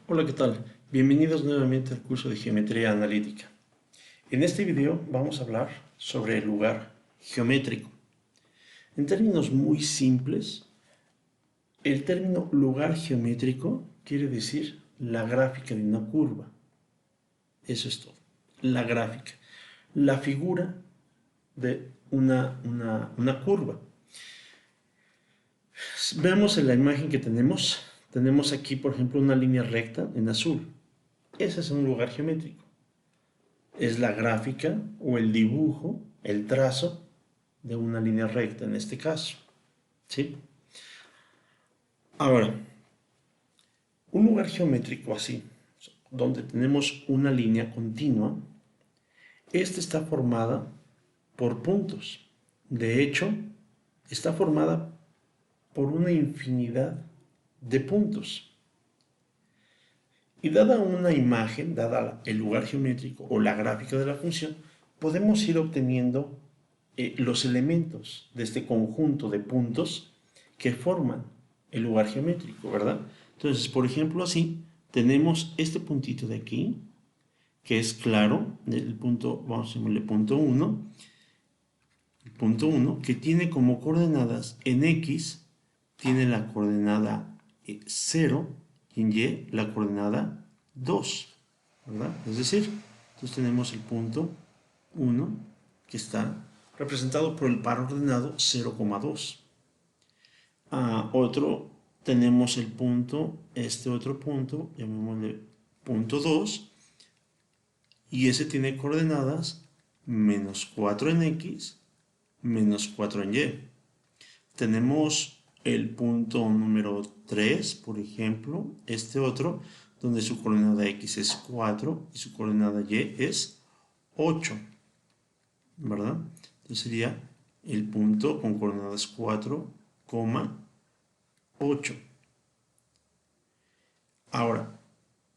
Hola, ¿qué tal? Bienvenidos nuevamente al curso de Geometría Analítica. En este video vamos a hablar sobre el lugar geométrico. En términos muy simples, el término lugar geométrico quiere decir la gráfica de una curva. Eso es todo. La gráfica. La figura de una curva. Vemos en la imagen que tenemos aquí, por ejemplo, una línea recta en azul. Ese es un lugar geométrico. Es la gráfica o el dibujo, el trazo de una línea recta en este caso. ¿Sí? Ahora, un lugar geométrico así, donde tenemos una línea continua, esta está formada por puntos. De hecho, está formada por una infinidad de puntos. Y dada una imagen, dada el lugar geométrico o la gráfica de la función, podemos ir obteniendo los elementos de este conjunto de puntos que forman el lugar geométrico, ¿verdad? Entonces, por ejemplo, así, tenemos este puntito de aquí, que es claro, el punto, vamos a llamarle punto 1, el punto 1, que tiene como coordenadas en X, tiene la coordenada 0 y en Y la coordenada 2, ¿verdad? Es decir, entonces tenemos el punto 1 que está representado por el par ordenado 0,2. Otro, tenemos el punto, este otro punto, llamémosle punto 2, y ese tiene coordenadas menos 4 en X, menos 4 en Y. Tenemos el punto número 3, por ejemplo, este otro, donde su coordenada X es 4 y su coordenada Y es 8, ¿verdad? Entonces sería el punto con coordenadas 4,8. Ahora,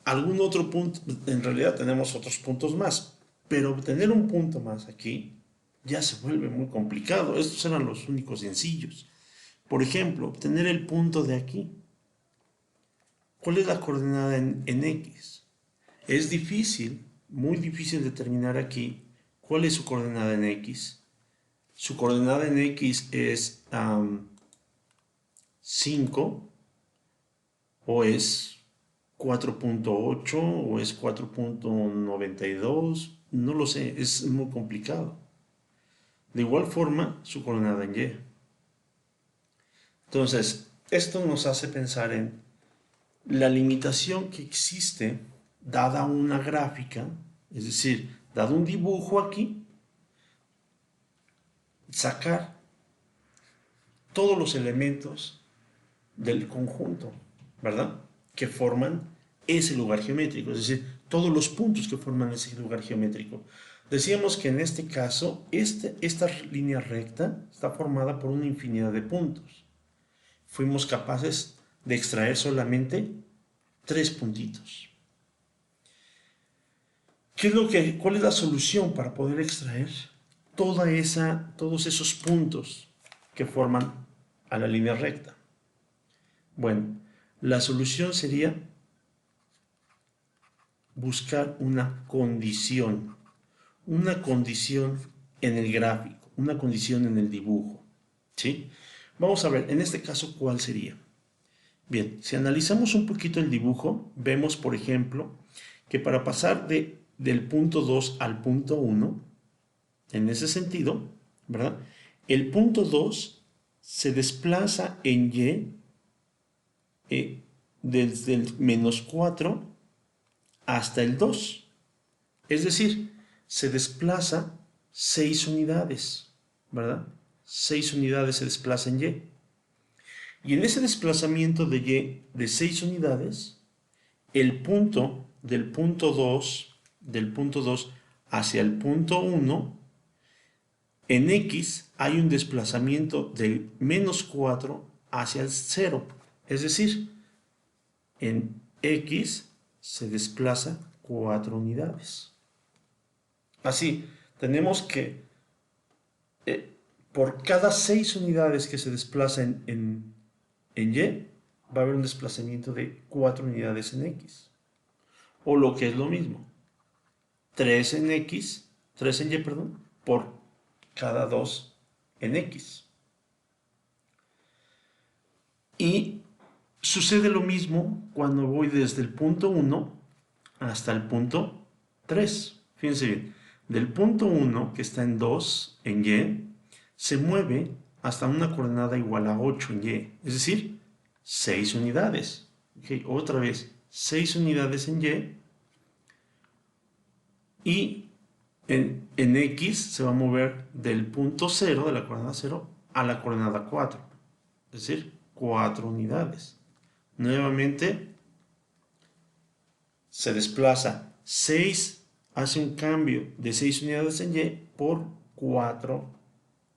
algún otro punto, en realidad tenemos otros puntos más, pero obtener un punto más aquí ya se vuelve muy complicado. Estos eran los únicos sencillos. Por ejemplo, obtener el punto de aquí. ¿Cuál es la coordenada en X? Es difícil, muy difícil determinar aquí cuál es su coordenada en X. Su coordenada en X es 5 o es 4,8 o es 4,92, no lo sé, es muy complicado. De igual forma, su coordenada en Y. Entonces, esto nos hace pensar en la limitación que existe dada una gráfica, es decir, dado un dibujo aquí, sacar todos los elementos del conjunto, ¿verdad? Que forman ese lugar geométrico, es decir, todos los puntos que forman ese lugar geométrico. Decíamos que en este caso, esta línea recta está formada por una infinidad de puntos. Fuimos capaces de extraer solamente 3 puntitos. ¿Cuál es la solución para poder extraer todos esos puntos que forman a la línea recta? Bueno, la solución sería buscar una condición en el gráfico, una condición en el dibujo, ¿sí? Vamos a ver, en este caso, ¿cuál sería? Bien, si analizamos un poquito el dibujo, vemos, por ejemplo, que para pasar del punto 2 al punto 1, en ese sentido, ¿verdad? El punto 2 se desplaza en Y desde el menos 4 hasta el 2. Es decir, se desplaza 6 unidades, ¿verdad? 6 unidades se desplaza en Y. Y en ese desplazamiento de Y de 6 unidades, el punto del punto 2 hacia el punto 1, en X hay un desplazamiento del menos 4 hacia el 0. Es decir, en X se desplaza 4 unidades. Así, tenemos que por cada 6 unidades que se desplazan en Y, va a haber un desplazamiento de 4 unidades en X. O lo que es lo mismo, 3 en X, 3 en Y, perdón, por cada 2 en X. Y sucede lo mismo cuando voy desde el punto 1 hasta el punto 3. Fíjense bien, del punto 1, que está en 2 en Y, se mueve hasta una coordenada igual a 8 en Y, es decir, 6 unidades. Okay, otra vez, 6 unidades en Y, y en X se va a mover del punto 0, de la coordenada 0, a la coordenada 4, es decir, 4 unidades. Nuevamente se desplaza 6, hace un cambio de 6 unidades en Y por 4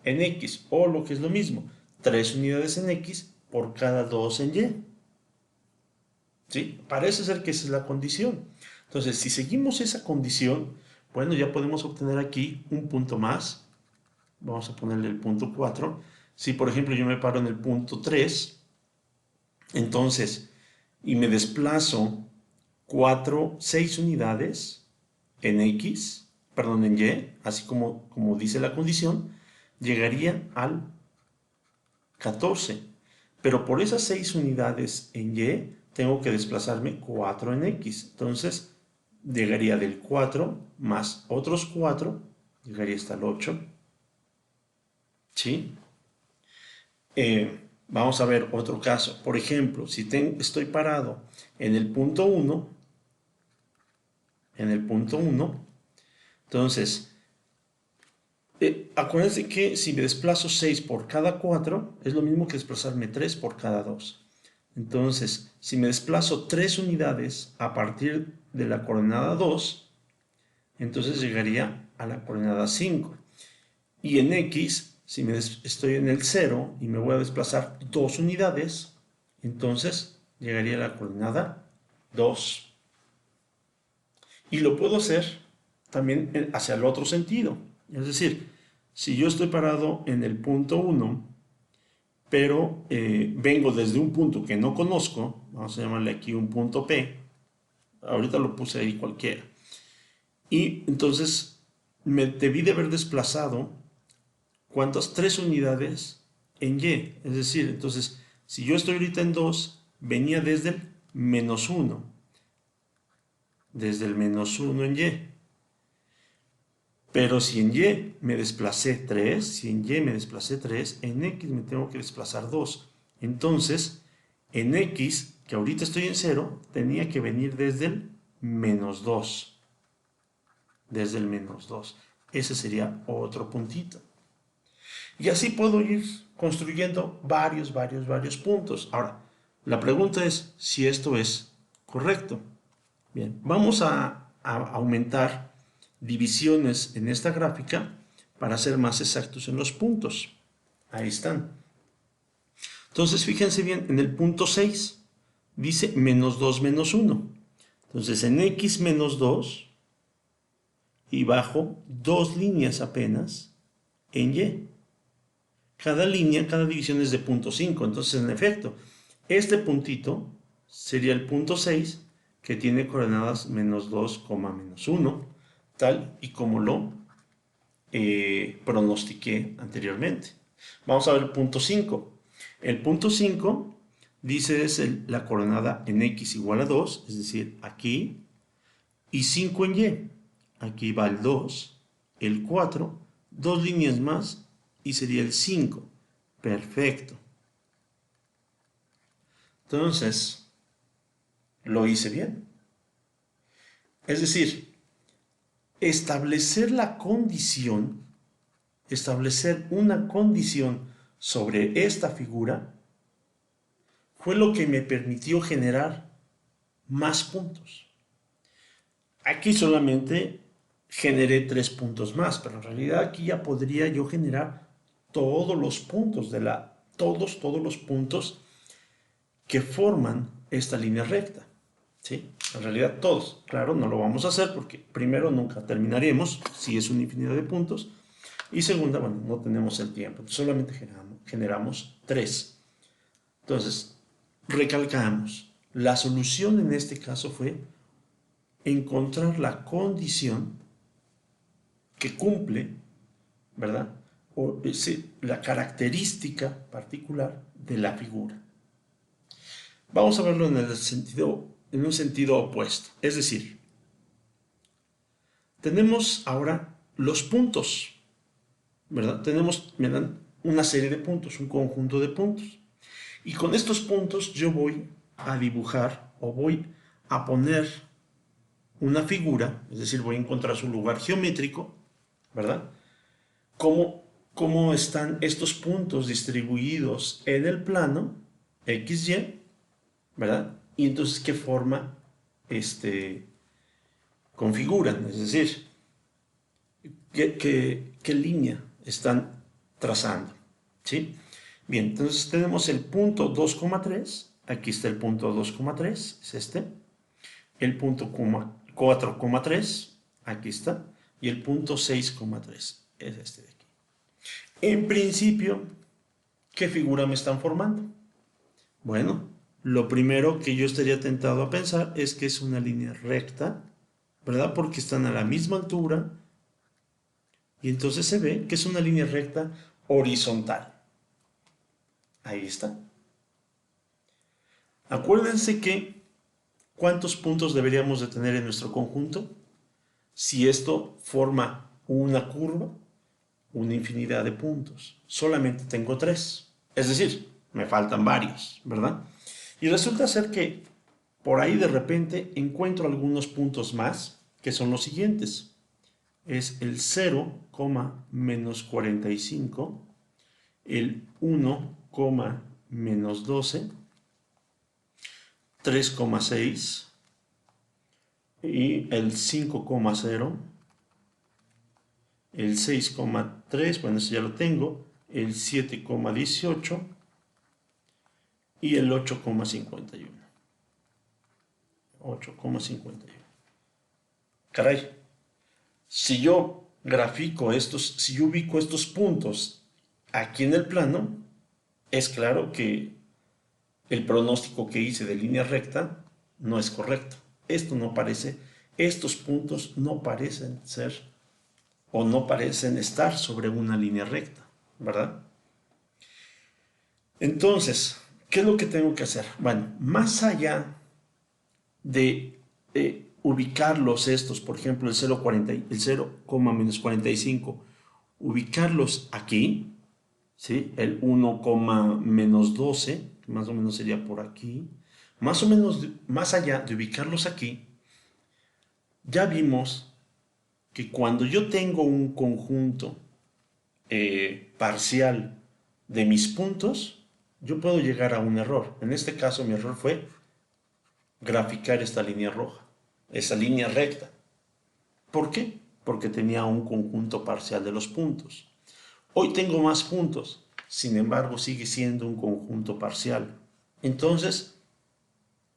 en X, o lo que es lo mismo, 3 unidades en X por cada 2 en Y. ¿Sí? Parece ser que esa es la condición. Entonces, si seguimos esa condición, bueno, ya podemos obtener aquí un punto más. Vamos a ponerle el punto 4. Si, por ejemplo, yo me paro en el punto 3, entonces, y me desplazo 6 unidades en X, perdón, en Y, así como dice la condición, llegaría al 14. Pero por esas 6 unidades en Y, tengo que desplazarme 4 en X. Entonces, llegaría del 4 más otros 4, llegaría hasta el 8. ¿Sí? Vamos a ver otro caso. Por ejemplo, si estoy parado en el punto 1, entonces, acuérdense que si me desplazo 6 por cada 4, es lo mismo que desplazarme 3 por cada 2. Entonces, si me desplazo 3 unidades a partir de la coordenada 2, entonces llegaría a la coordenada 5. Y en X, si estoy en el 0 y me voy a desplazar 2 unidades, entonces llegaría a la coordenada 2. Y lo puedo hacer también hacia el otro sentido. Es decir, si yo estoy parado en el punto 1, pero vengo desde un punto que no conozco, vamos a llamarle aquí un punto P, ahorita lo puse ahí cualquiera, y entonces me debí de haber desplazado, ¿cuántas? 3 unidades en Y, es decir, entonces, si yo estoy ahorita en 2, venía desde el menos 1, desde el menos 1 en Y. Pero si en Y me desplacé 3, en X me tengo que desplazar 2. Entonces, en X, que ahorita estoy en 0, tenía que venir desde el menos 2. Desde el menos 2. Ese sería otro puntito. Y así puedo ir construyendo varios puntos. Ahora, la pregunta es si esto es correcto. Bien, vamos a aumentar divisiones en esta gráfica para ser más exactos en los puntos. Ahí están. Entonces, fíjense bien, en el punto 6 dice menos 2 menos 1. Entonces, en X menos 2 y bajo 2 líneas apenas en Y. Cada línea, cada división es de punto 5. Entonces, en efecto, este puntito sería el punto 6, que tiene coordenadas menos 2, menos 1, tal y como lo pronostiqué anteriormente. Vamos a ver el punto 5. El punto 5 dice es la coordenada en X igual a 2, es decir, aquí, y 5 en Y. Aquí va el 2, el 4, 2 líneas más y sería el 5. Perfecto. Entonces, lo hice bien. Es decir, establecer una condición sobre esta figura fue lo que me permitió generar más puntos. Aquí solamente generé 3 puntos más, pero en realidad aquí ya podría yo generar todos los puntos todos los puntos que forman esta línea recta. ¿Sí? En realidad todos. Claro, no lo vamos a hacer porque primero nunca terminaremos si es una infinidad de puntos. Y segunda, bueno, no tenemos el tiempo. Solamente generamos 3. Entonces, recalcamos. La solución en este caso fue encontrar la condición que cumple, ¿verdad? O la característica particular de la figura. Vamos a verlo en un sentido opuesto. Es decir, tenemos ahora los puntos, ¿verdad? Tenemos, me dan una serie de puntos, un conjunto de puntos. Y con estos puntos yo voy a dibujar o voy a poner una figura, es decir, voy a encontrar su lugar geométrico, ¿verdad? ¿Cómo están estos puntos distribuidos en el plano XY, ¿verdad? Y entonces, ¿qué forma configuran? Es decir, ¿qué línea están trazando? ¿Sí? Bien, entonces tenemos el punto 2,3. Aquí está el punto 2,3, es este. El punto 4,3, aquí está. Y el punto 6,3, es este de aquí. En principio, ¿qué figura me están formando? Bueno, lo primero que yo estaría tentado a pensar es que es una línea recta, ¿verdad? Porque están a la misma altura y entonces se ve que es una línea recta horizontal. Ahí está. Acuérdense que ¿cuántos puntos deberíamos de tener en nuestro conjunto? Si esto forma una curva, una infinidad de puntos. Solamente tengo 3. Es decir, me faltan varios, ¿verdad? Y resulta ser que por ahí de repente encuentro algunos puntos más, que son los siguientes. Es el 0,-45, el 1,-12, 3,6 y el 5,0, el 6,3, bueno, eso ya lo tengo, el 7,18 y el 8,51. 8,51. Caray, si yo grafico si yo ubico estos puntos aquí en el plano, es claro que el pronóstico que hice de línea recta no es correcto. Estos puntos no parecen ser o no parecen estar sobre una línea recta, ¿verdad? Entonces, ¿qué es lo que tengo que hacer? Bueno, más allá de ubicarlos estos, por ejemplo, el 0,-45, ubicarlos aquí, ¿sí? El 1,-12, que más o menos sería por aquí, más o menos, más allá de ubicarlos aquí, ya vimos que cuando yo tengo un conjunto parcial de mis puntos, yo puedo llegar a un error. En este caso mi error fue graficar esta línea roja, esa línea recta. ¿Por qué? Porque tenía un conjunto parcial de los puntos. Hoy tengo más puntos, sin embargo sigue siendo un conjunto parcial. Entonces,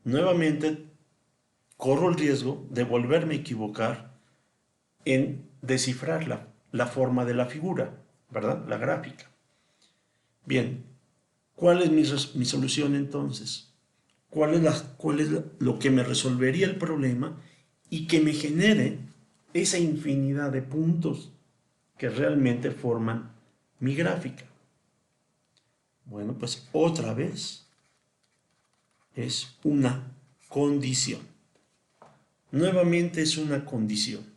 nuevamente corro el riesgo de volverme a equivocar en descifrar la forma de la figura, ¿verdad? La gráfica. Bien, ¿cuál es mi solución entonces? ¿Cuál es lo que me resolvería el problema y que me genere esa infinidad de puntos que realmente forman mi gráfica? Bueno, pues otra vez es una condición. Nuevamente es una condición.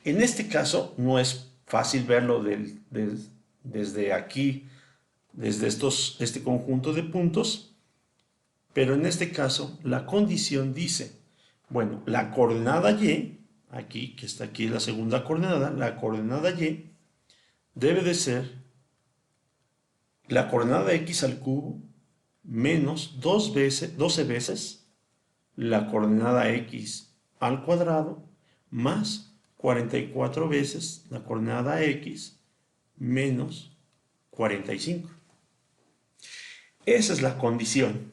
En este caso no es fácil verlo desde aquí, desde este conjunto de puntos, pero en este caso la condición dice, bueno, la coordenada y, aquí, que está aquí la segunda coordenada, la coordenada y debe de ser la coordenada x al cubo menos 12 veces la coordenada x al cuadrado más 44 veces la coordenada x menos 45. Esa es la condición.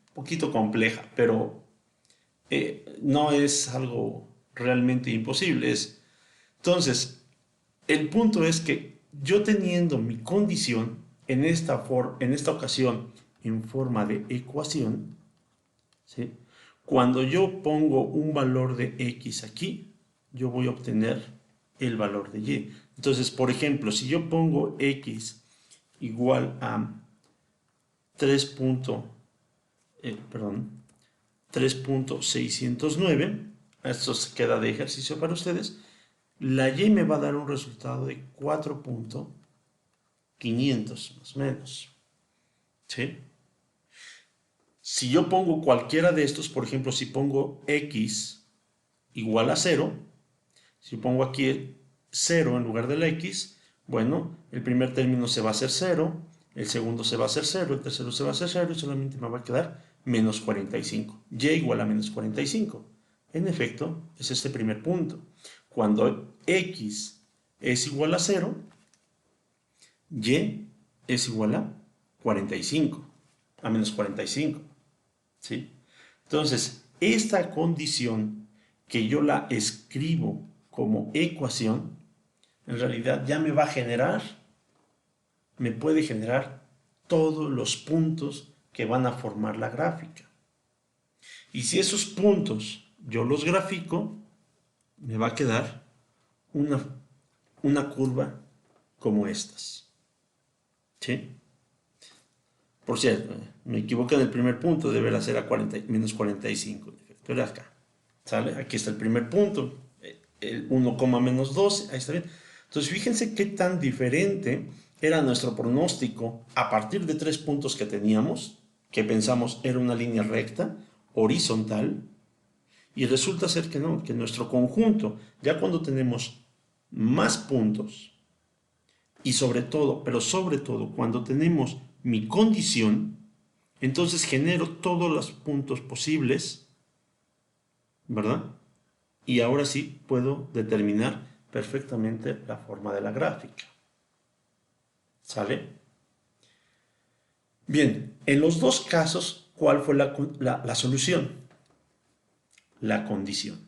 Un poquito compleja, pero no es algo realmente imposible. Entonces, el punto es que yo teniendo mi condición en esta ocasión en forma de ecuación, ¿sí? Cuando yo pongo un valor de x aquí, yo voy a obtener el valor de y. Entonces, por ejemplo, si yo pongo x igual a 3.609, esto se queda de ejercicio para ustedes, la y me va a dar un resultado de 4.500 más o menos. ¿Sí? Si yo pongo cualquiera de estos, por ejemplo, si pongo x igual a 0, si pongo aquí el 0 en lugar de la x, bueno, el primer término se va a hacer 0, el segundo se va a hacer 0, el tercero se va a hacer 0 y solamente me va a quedar menos 45. Y igual a menos 45. En efecto, es este primer punto. Cuando x es igual a 0, y es igual a 45, a menos 45. ¿Sí? Entonces, esta condición que yo la escribo como ecuación, en realidad ya me va a generar, me puede generar todos los puntos que van a formar la gráfica. Y si esos puntos yo los grafico, me va a quedar una curva como estas. ¿Sí? Por cierto, me equivoqué en el primer punto, deberá ser a menos 45. Pero acá, ¿sale? Aquí está el primer punto, el 1, menos 12, ahí está bien. Entonces, fíjense qué tan diferente era nuestro pronóstico a partir de 3 puntos que teníamos, que pensamos era una línea recta, horizontal, y resulta ser que no, que nuestro conjunto, ya cuando tenemos más puntos, y sobre todo, pero sobre todo, cuando tenemos mi condición, entonces genero todos los puntos posibles, ¿verdad? Y ahora sí puedo determinar perfectamente la forma de la gráfica. ¿Sale? Bien, en los dos casos, ¿cuál fue la solución? La condición.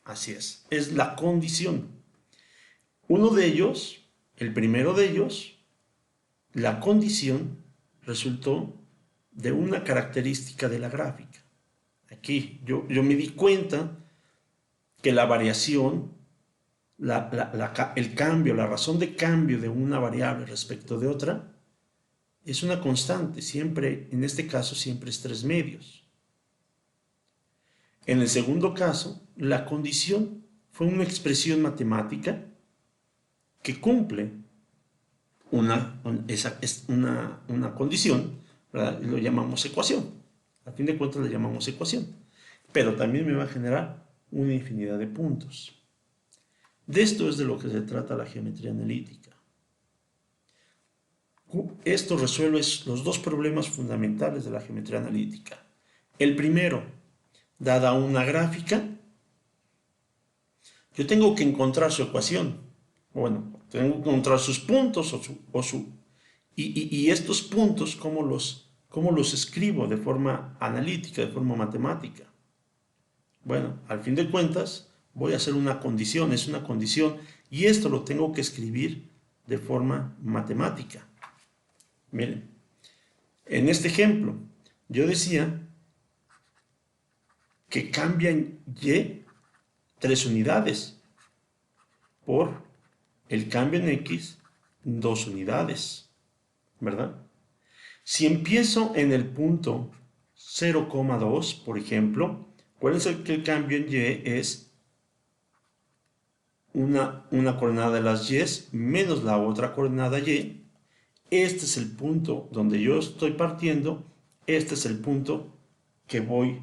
Así es la condición. Uno de ellos, el primero de ellos, la condición resultó de una característica de la gráfica. Aquí yo me di cuenta que la variación, el cambio, la razón de cambio de una variable respecto de otra, es una constante, siempre, en este caso, siempre es 3 medios. En el segundo caso, la condición fue una expresión matemática que cumple una condición, ¿verdad? Lo llamamos ecuación. A fin de cuentas le llamamos ecuación. Pero también me va a generar una infinidad de puntos. De esto es de lo que se trata la geometría analítica. Esto resuelve los dos problemas fundamentales de la geometría analítica. El primero, dada una gráfica, yo tengo que encontrar su ecuación. Bueno, tengo que encontrar sus puntos y estos puntos, ¿cómo los escribo de forma analítica, de forma matemática? Bueno, al fin de cuentas, voy a hacer una condición, es una condición, y esto lo tengo que escribir de forma matemática. Miren, en este ejemplo, yo decía que cambian y 3 unidades por el cambio en x 2 unidades, ¿verdad? Si empiezo en el punto 0,2, por ejemplo, acuérdense que el cambio en y es una coordenada de las y menos la otra coordenada y. Este es el punto donde yo estoy partiendo, este es el punto que voy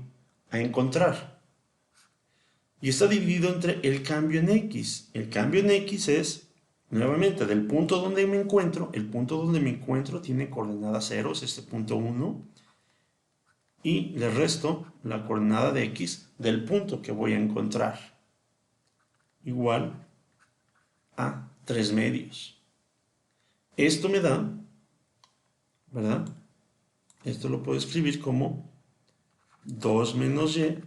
a encontrar. Y está dividido entre el cambio en x. El cambio en x es, nuevamente, del punto donde me encuentro. El punto donde me encuentro tiene coordenada 0, es este punto 1. Y le resto la coordenada de x del punto que voy a encontrar. Igual a 3 medios. Esto me da, ¿verdad? Esto lo puedo escribir como 2 menos y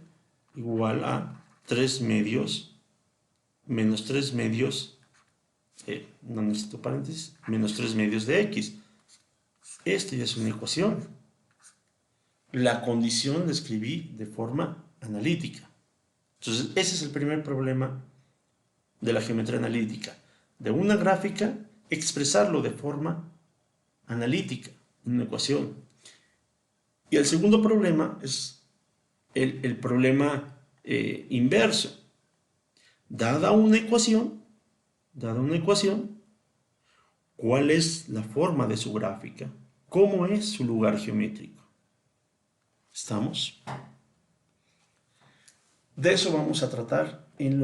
igual a 3 medios menos 3 medios, no necesito paréntesis, menos 3 medios de x. Esto ya es una ecuación. la condición la escribí de forma analítica. Entonces, ese es el primer problema de la geometría analítica. De una gráfica, expresarlo de forma analítica, en una ecuación. Y el segundo problema es el problema inverso. Dada una ecuación, ¿cuál es la forma de su gráfica? ¿Cómo es su lugar geométrico? ¿Estamos? De eso vamos a tratar en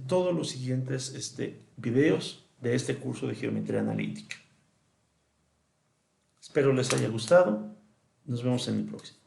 todos los siguientes videos de este curso de geometría analítica. Espero les haya gustado. Nos vemos en el próximo.